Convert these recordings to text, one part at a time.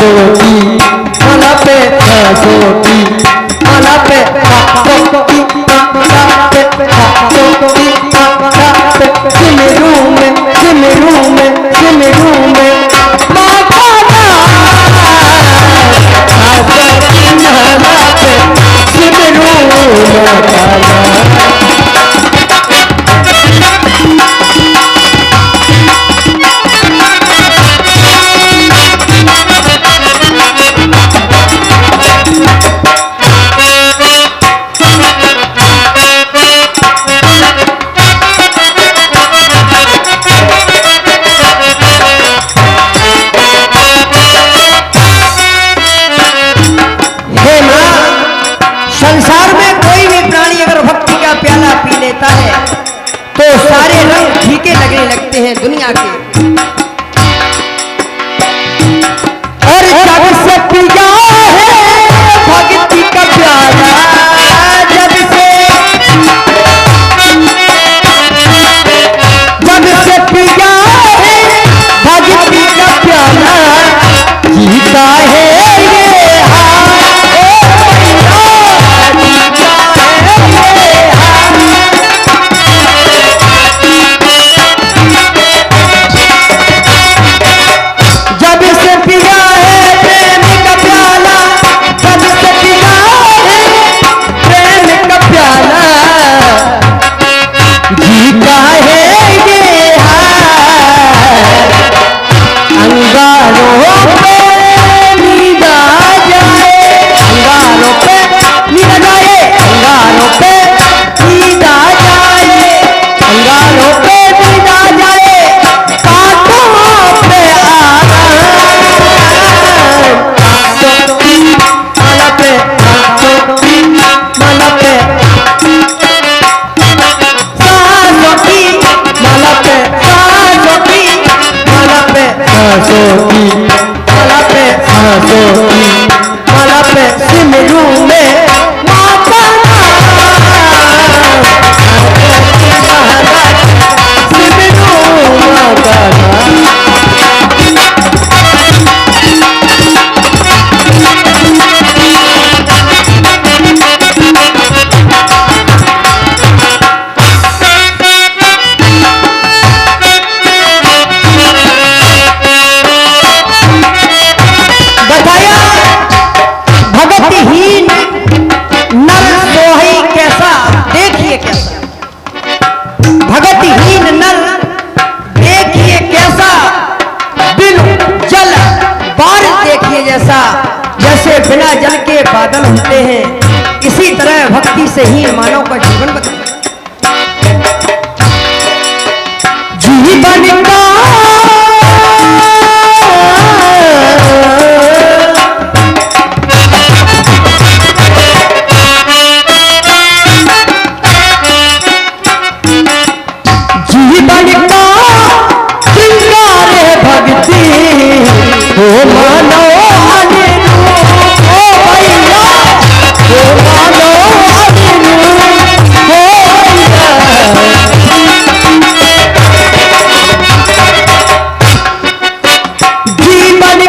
सांसों की माला पे सांसों की माला पे सांसों की माला पे सांसों की माला पे सिमरू में सिमरू में सिमरू में माता सांसों की माला पे सिमरू माता तो सारे रंग फीके लगने लगते हैं दुनिया के। और जब से पिया है भक्ति का प्याला, जब से पिया है भक्ति का प्याला, जीता है जैसे बिना जल के बादल होते हैं, इसी तरह भक्ति से ही मानव का जीवन बदलता है। जीवन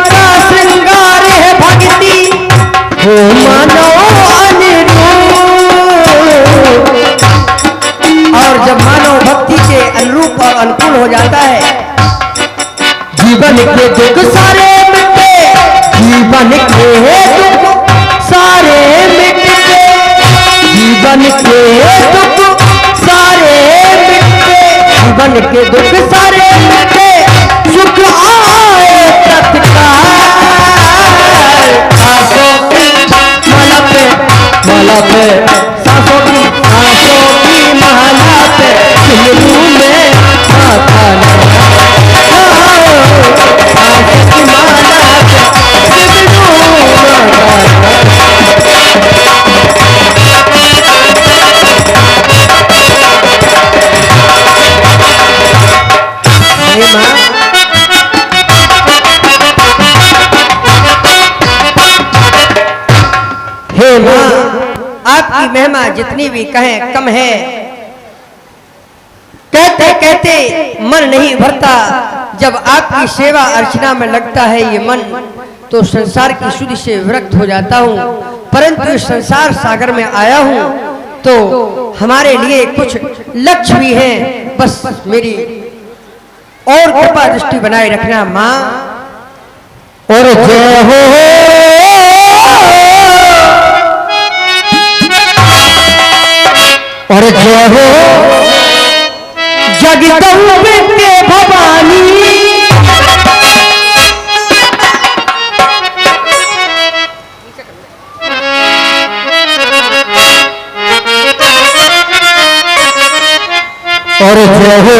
का श्रृंगार है भक्ति हो मानो और जब मानव भक्ति के अनुरूप और अनुकूल हो जाता है, जीवन के दुख सारे मिटते, जीवन के दुख सारे मिटते, जीवन के दुख सारे मिटते, जीवन के दुख सारे मिटते, सुख आए तत्काल। सांसों की माला पे माला पे सांसों की माला पे सिमरू में माता हे माँ, आपकी महिमा जितनी भी कहें कम है। कहते कहते मन नहीं भरता, जब आपकी सेवा अर्चना में लगता है ये मन। तो संसार की शुद्धि से विरक्त हो जाता हूँ, परंतु इस संसार सागर में आया हूँ तो हमारे लिए कुछ लक्ष्य भी हैं, बस मेरी और कृपा दृष्टि बनाए रखना माँ। और जय हो और जय हो जगदम्बिके भवानी, और जय हो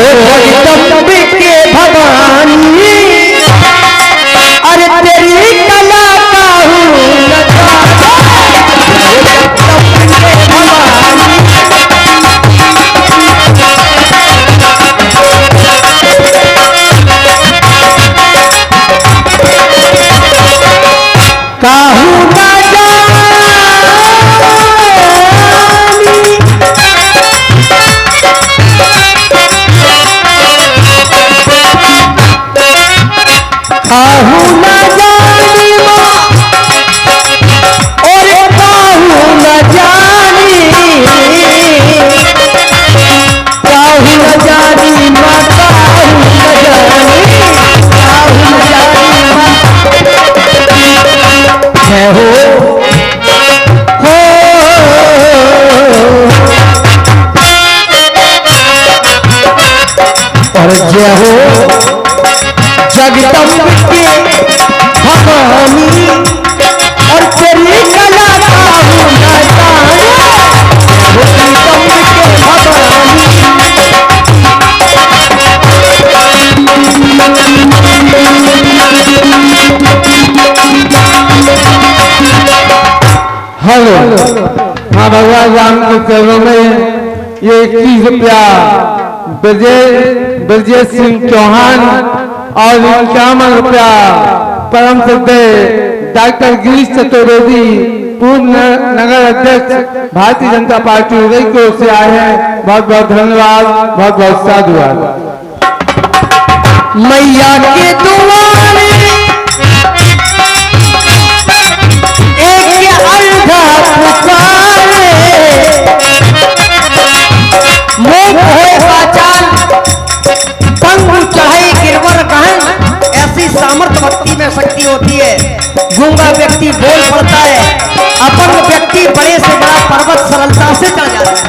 जगदम्बिके भवानी, अरे तेरी कला का हूँ जय हो जगदम्बिके भवानी, और तेरी कला का हूँ जगदम्बिके भवानी। हेलो हाँ, भगवान राम के चरणों में ये 21 रुपया ब्रजेश सिंह चौहान और 51 रुपया परम श्रद्धेय डॉक्टर गिरीश चतुर्वेदी पूर्व नगर अध्यक्ष भारतीय जनता पार्टी उदय की ओर से आए हैं। बहुत बहुत धन्यवाद, बहुत बहुत साधुवाद। मैया के दुआरे एक अलगा पुकारे, मोह होए पाचाल पंगु चढ़ाई गिरवर कहन, ऐसी सामर्थ्य भक्ति में शक्ति होती है। गूंगा व्यक्ति बोल पड़ता है, अपंग व्यक्ति बड़े से बड़ा पर्वत सरलता से चढ़ जाता है।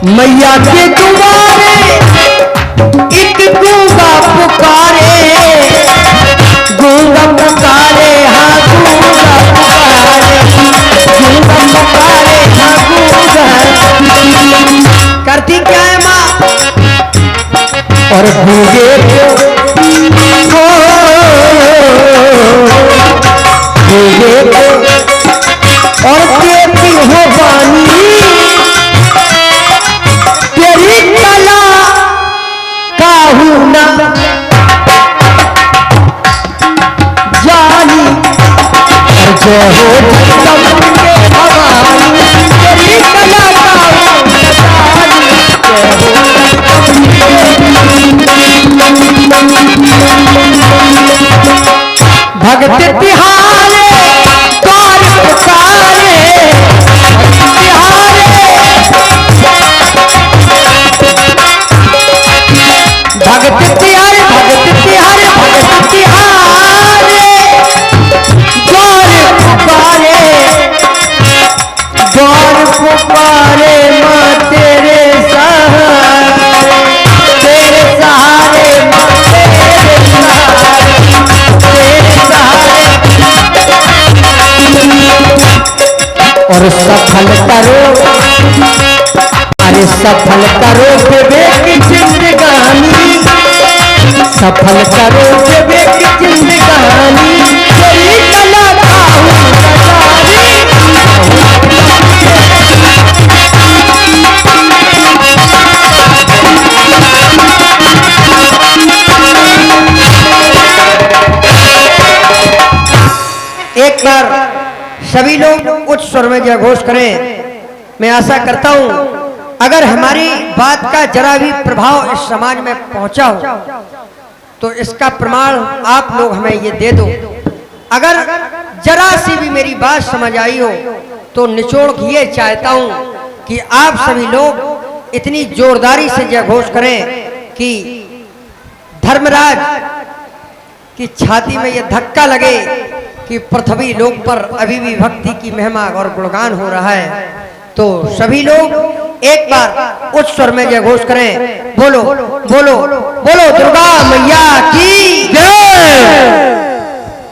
मैया के दुआरे एक गूंगा पुकारे, गूंगा पुकारे हाँ गूंगा पुकारे, गूंगा पुकारे हाँ गूंगा। करती क्या है माँ? और गूंगे हो गूंगे और देती हो बानी, तेरी कला का हूँ ना जानी। और जय हो जगदम्बिके भवानी, तेरी कला का हूँ ना जानी। भगत तिहारे द्वार पुकारे, भगत तिहारे भगत तिहारे भगत तिहारे द्वार पुकारे, द्वार पुकारे माँ तेरे सहारे, तेरे सहारे माँ तेरे सहारे, तेरे सहारे। और सफल करो, अरे सफल करो विवेक जिंदगानी, सफल करो विवेक जिंदगानी, तेरी कला का हूँ एक बार सभी लोग उच्च स्वर में जय घोष करें। मैं आशा करता हूं अगर हमारी बात का जरा भी प्रभाव इस समाज में पहुंचा हो तो इसका प्रमाण आप लोग हमें ये दे दो। अगर जरा सी भी मेरी बात समझ आई हो तो निचोड़ ये चाहता हूं कि आप सभी लोग इतनी जोरदारी से यह घोष करें कि धर्मराज की छाती में यह धक्का लगे कि पृथ्वी लोक पर अभी भी भक्ति की महिमा और गुणगान हो रहा है। तो सभी लोग एक बार उच्च स्वर में यह घोष करें, बोलो बोलो बोलो दुर्गा मैया की जय।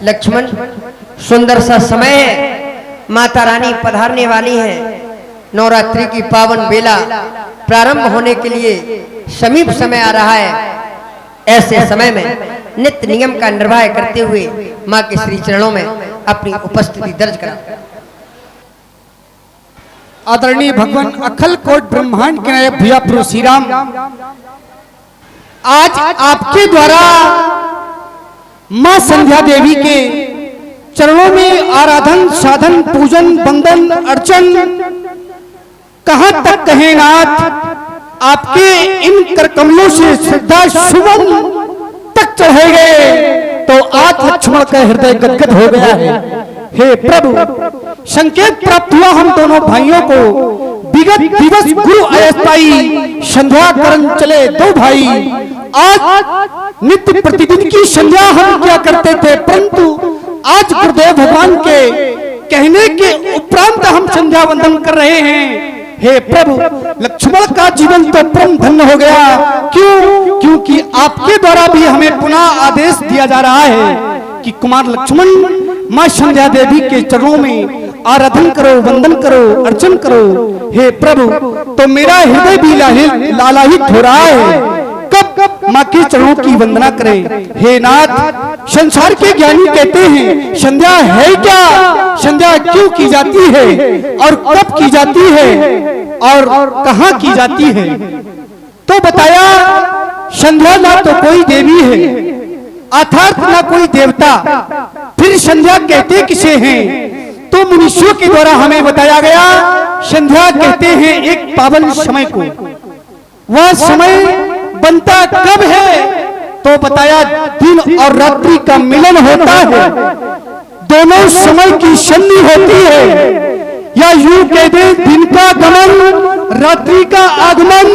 लक्ष्मण, सुंदर सा समय है, माता रानी पधारने वाली हैं। नवरात्रि की पावन बेला प्रारंभ होने के लिए समीप समय आ रहा है। ऐसे समय में नित्य नियम का निर्वाह करते हुए मां के श्री चरणों में अपनी उपस्थिति दर्ज करा। आदरणीय भगवान अखिल कोट ब्रह्मांड के नायक भैया प्रभु श्री राम, आज आपके द्वारा मां संध्या देवी के चरणों में आराधन साधन पूजन वंदन अर्चन कहां तक कहे नाथ, आपके इन कर कमलों से श्रद्धा सुमन तक चढ़े गए तो आज लक्ष्मण का हृदय गदगद हो गया है। हे प्रभु, संकेत प्राप्त हुआ हम दोनों भाइयों को, विगत दिवस गुरु अस्थाई संध्या करन चले दो भाई। आज नित्य प्रतिदिन की संध्या हम क्या करते थे, परंतु आज गुरुदेव भगवान के कहने के उपरांत हम संध्या वंदन कर रहे हैं। हे प्रभु, लक्ष्मण का जीवन तो परम धन्य हो गया। क्यों? क्योंकि आपके द्वारा भी हमें पुनः आदेश दिया जा रहा है कि कुमार लक्ष्मण मां संध्या देवी के चरणों में आराधन करो, वंदन करो, अर्चन करो। हे प्रभु, तो मेरा हृदय भी लालायित हो रहा है, कब मां के चरणों की वंदना करें। हे नाथ, संसार के ज्ञानी कहते हैं संध्या है क्या, संध्या क्यों की जाती है और कब की जाती है और कहां की जाती है। तो बताया संध्या ना तो कोई देवी है अर्थात ना कोई देवता, फिर संध्या कहते किसे हैं। तो मनुष्यों के द्वारा हमें बताया गया संध्या कहते हैं एक पावन समय को। वह समय बनता कब है, तो बताया दिन और रात्रि का मिलन होता है, दोनों समय की संधि होती है। या यूं कह दे दिन का गमन रात्रि का आगमन,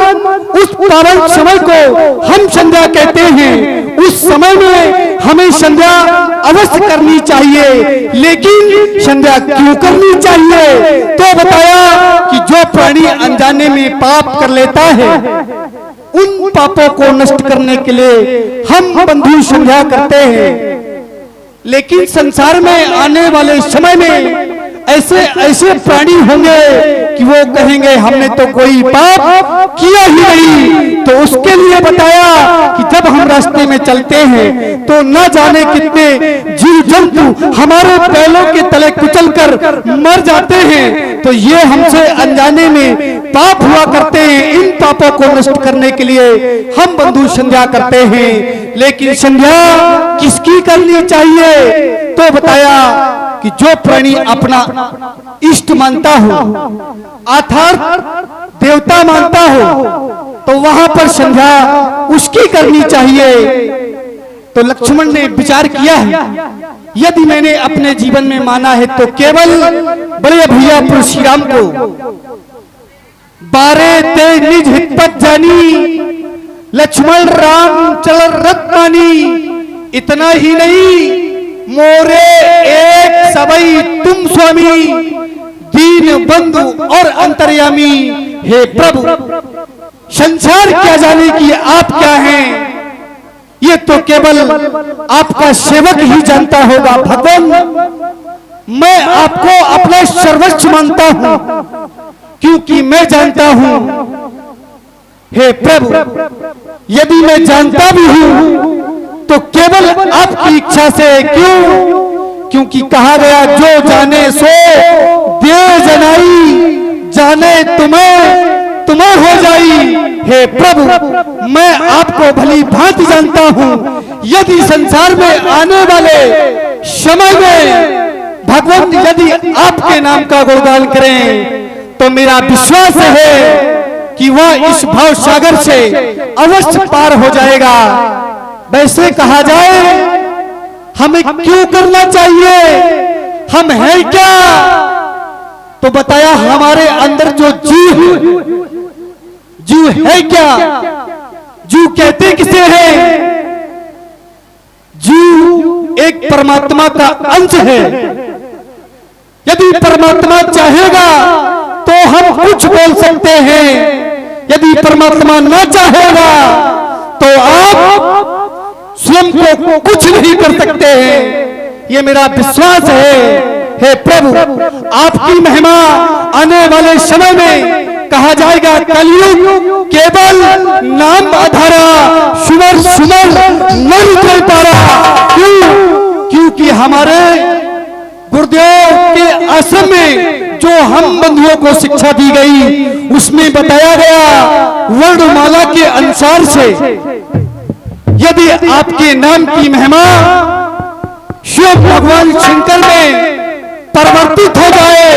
उस पावन समय को हम संध्या कहते हैं। उस समय में हमें संध्या अवश्य करनी चाहिए, लेकिन संध्या क्यों करनी चाहिए। तो बताया कि जो प्राणी अनजाने में पाप कर लेता है, उन पापों को नष्ट करने के लिए हम बंधु संध्या करते हैं। लेकिन संसार में आने वाले समय में ऐसे ऐसे प्राणी होंगे कि वो कहेंगे हमने तो कोई पाप किया ही नहीं। तो उसके लिए बताया कि जब हम रास्ते में चलते हैं तो न जाने कितने जीव जंतु हमारे पैरों के तले कुचल कर मर जाते हैं। तो ये हमसे अनजाने में पाप हुआ करते हैं। इन पापों को नष्ट करने के लिए हम बंधु संध्या करते हैं। लेकिन संध्या किसकी करनी चाहिए, तो बताया कि जो प्राणी अपना इष्ट मानता हो अर्थात देवता मानता हो, तो वहां पर संध्या उसकी करनी चाहिए। तो लक्ष्मण ने विचार किया है, यदि मैंने अपने जीवन में माना है तो केवल बड़े भैया परशुराम को बारे ते निज हितपत जानी, लक्ष्मण राम चल रत मानी। इतना ही नहीं, मोरे एक सबई तुम स्वामी, दीन बंधु और अंतर्यामी। हे प्रभु, संसार क्या जाने कि आप क्या हैं, ये तो केवल आपका सेवक ही जानता होगा। भगवान, मैं आपको अपना सर्वस्व मानता हूं, क्योंकि मैं जानता हूं। हे प्रभु, यदि मैं जानता भी हूं तो केवल आपकी इच्छा से। क्यों? क्योंकि कहा गया जो जाने सो दे जनाई, जाने तुम्हें तुम्हें हो जाई। हे प्रभु, मैं आपको भली भांति जानता हूं। यदि संसार में आने वाले समय में भगवान यदि आपके नाम का गुणगान करें तो मेरा विश्वास है कि वह इस भाव सागर से अवश्य पार हो जाएगा। वैसे कहा जाए हमें क्यों करना चाहिए, हम हैं क्या, तो बताया हमारे अंदर जो जीव है क्या, जीव कहते किसे है, जीव एक परमात्मा का अंश है। यदि परमात्मा चाहेगा तो हम कुछ बोल सकते हैं, यदि परमात्मा ना चाहेगा तो आप स्वयं को कुछ नहीं कर सकते हैं। ये मेरा विश्वास है। हे प्रभु, आपकी महिमा आने वाले समय में कहा जाएगा कलयुग केवल नाम आधारा, सुमर सुमर नर चल पारा। क्योंकि हमारे गुरुदेव के आश्रम में जो हम बंधुओं को शिक्षा दी गई उसमें बताया गया वर्णमाला के अनुसार से यदि आपके नाम की महिमा शिव भगवान शंकर में परिवर्तित हो जाए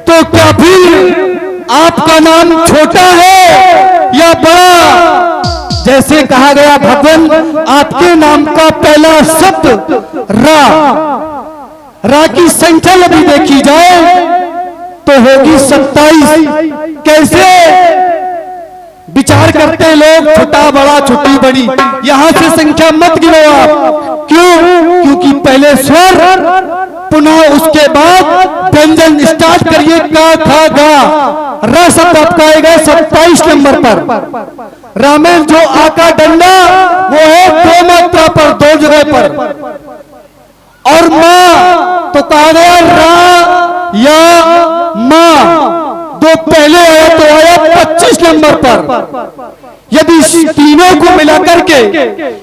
तो क्या फिर आपका नाम छोटा है या बड़ा। जैसे कहा गया भगवान आपके नाम का पहला शब्द रा की संख्या यदि देखी जाए तो होगी 27। कैसे विचार करते हैं लोग, छोटा बड़ा छोटी बड़ी, यहां से संख्या मत गिनो आप। क्यों? क्योंकि पहले स्वर, पुनः उसके बाद व्यंजन स्टार्ट करिए का खा गा, र शब्द आपका आएगा 27 नंबर पर। रामेण जो आका डंडा वो है 2 मात्रा पर, 2 जगह पर। और मां तो कहा गया रा या मां, 2 पहले आया तो आया 25 नंबर पर। यदि तीनों को मिलाकर के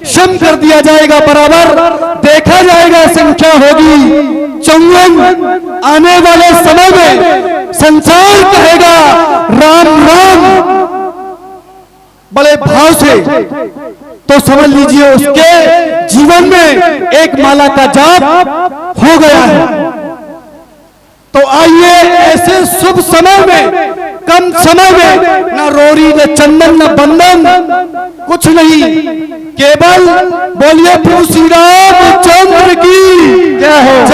सम कर दिया जाएगा बराबर, देखा जाएगा संख्या होगी 54। आने वाले समय में संसार कहेगा राम राम बड़े भाव से, तो समझ लीजिए उसके जीवन में एक माला का जाप हो गया है। तो आइए ऐसे शुभ समय में, कम समय में, न रोरी न चंदन न बंधन, कुछ नहीं, केवल बोलिए प्रभु श्री रामचंद्र की जय।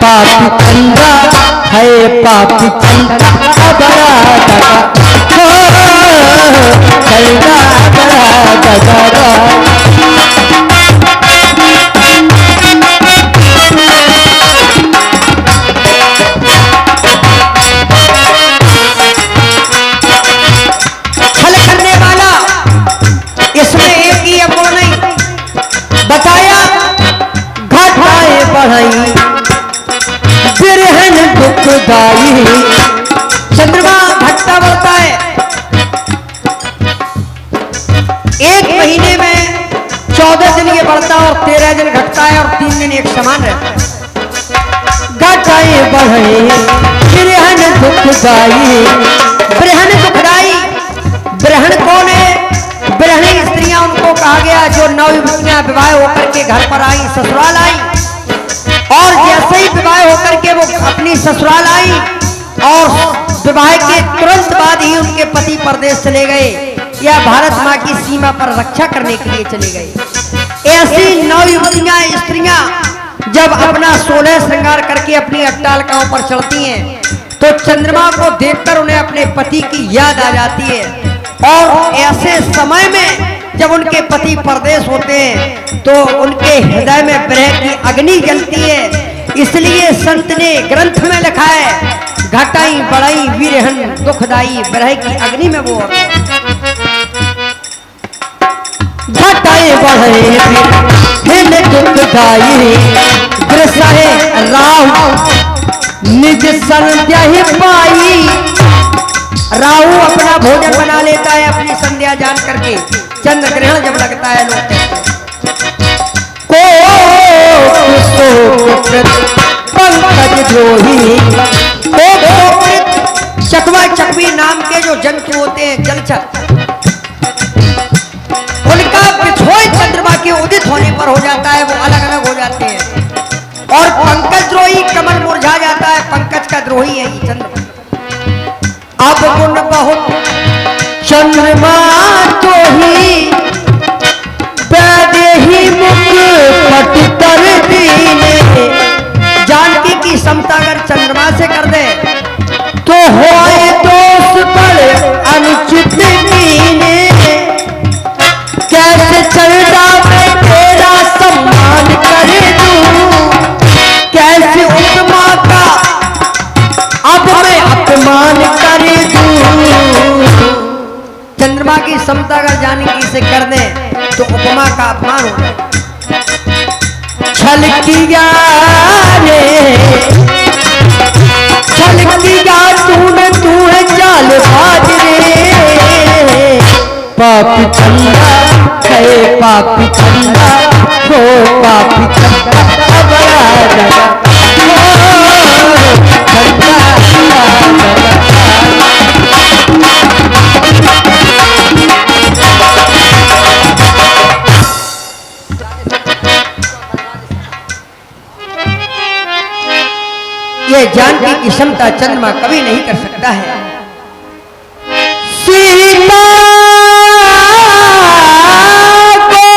पापी चंदा है, पापी चंदा बड़ा दगा, चंदा बड़ा दगा। छल करने वाला इसमें एक ही अगुण नहीं बताया, घटाए बढ़ाई बिरहन दुखदाई। चंद्रमा घटता बढ़ता है, 1 महीने में 14 दिन ये बढ़ता है और 13 दिन घटता है और 3 दिन एक समान रहता है। घटाए बढ़ाई बिरहन दुखदाई। ब्रहण दुखदाई, ब्रहण कौन है? ब्रहणी स्त्रियां उनको कहा गया जो नवयुवतियां विवाह होकर के घर पर आई, ससुराल आई, और जैसे ही विवाह होकर के वो अपनी ससुराल आई और विवाह के तुरंत बाद ही उनके पति परदेश चले गए या भारत माँ की सीमा पर रक्षा करने के लिए चले गए। ऐसी नवयुवतियां स्त्रियां जब अपना 16 श्रृंगार करके अपनी अट्टालिकाओं पर चढ़ती हैं तो चंद्रमा को देखकर उन्हें अपने पति की याद आ जाती है। और ऐसे समय में जब उनके पति परदेश होते हैं तो उनके हृदय में विरह की अग्नि जलती है। इसलिए संत ने ग्रंथ में लिखा है, घटाई बढ़ाई विरहन दुखदाई, विरह की अग्नि में वो घटाए बढ़े बिरहन दुखदाई। दृश्य है राम निज संध्या ही पाई। राहु अपना भोजन बना लेता है अपनी संध्या जान करके। चंद्र ग्रहण जब लगता है लोग पंकज द्रोही। चकवा चकवी नाम के जो जंतु होते हैं जलचर, उनका बिछोई चंद्रमा के उदित होने पर हो जाता है, वो अलग अलग हो जाते हैं। और पंकज द्रोही कमल मुरझा जाता है, पंकज का द्रोही है ये चंद्रमा। अब गुण बहुत चंद्रमा तो ही वैदेही मुख पटतर दीने। जानकी की समता अगर चंद्रमा से कर दे तो होए दोष बड़े अनुचित कीने। कैसे चलता मैं तेरा सम्मान कर दूं, कैसे उपमा का अब मैं अपमान कर दूं। चंद्रमा की समता अगर जानकी से कर दे तो उपमा का अपमान हो जाए। छलकिया रे छलकिया तूने तू है चाल बाज रे। पापी चंदा है पापी चंदा हो पापी चंदा बड़ा जगा ये जानकी की क्षमता चंद्रमा कभी नहीं कर सकता है। सीता को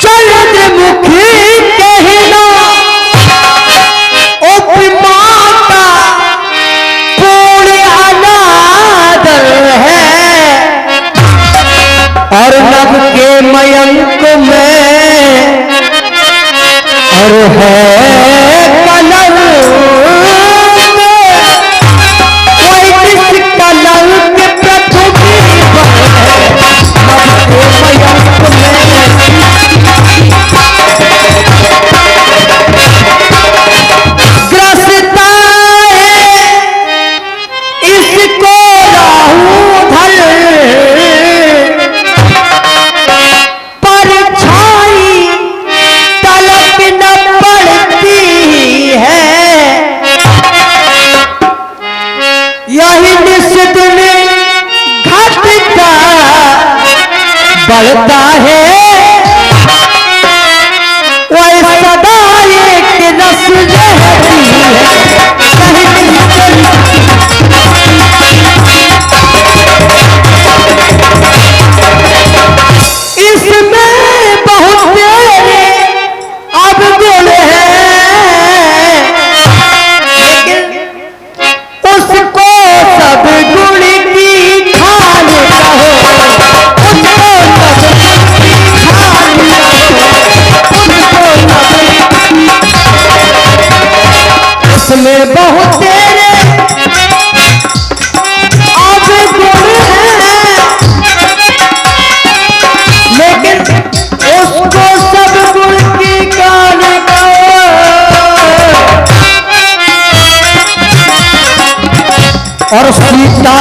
चंद्रमुखी कहना उपमा का पूर्ण अनादर है। और नभ के मयंक में और है बढ़ता है वही सदा एक रस जहती है। इसमें बहुत तेरे अब गुण है, लेकिन उसको सब गुण की खान कहो। उसमें बहुत तेरे अब गुण है, लेकिन उसको सब गुण की कान कहो। और सीता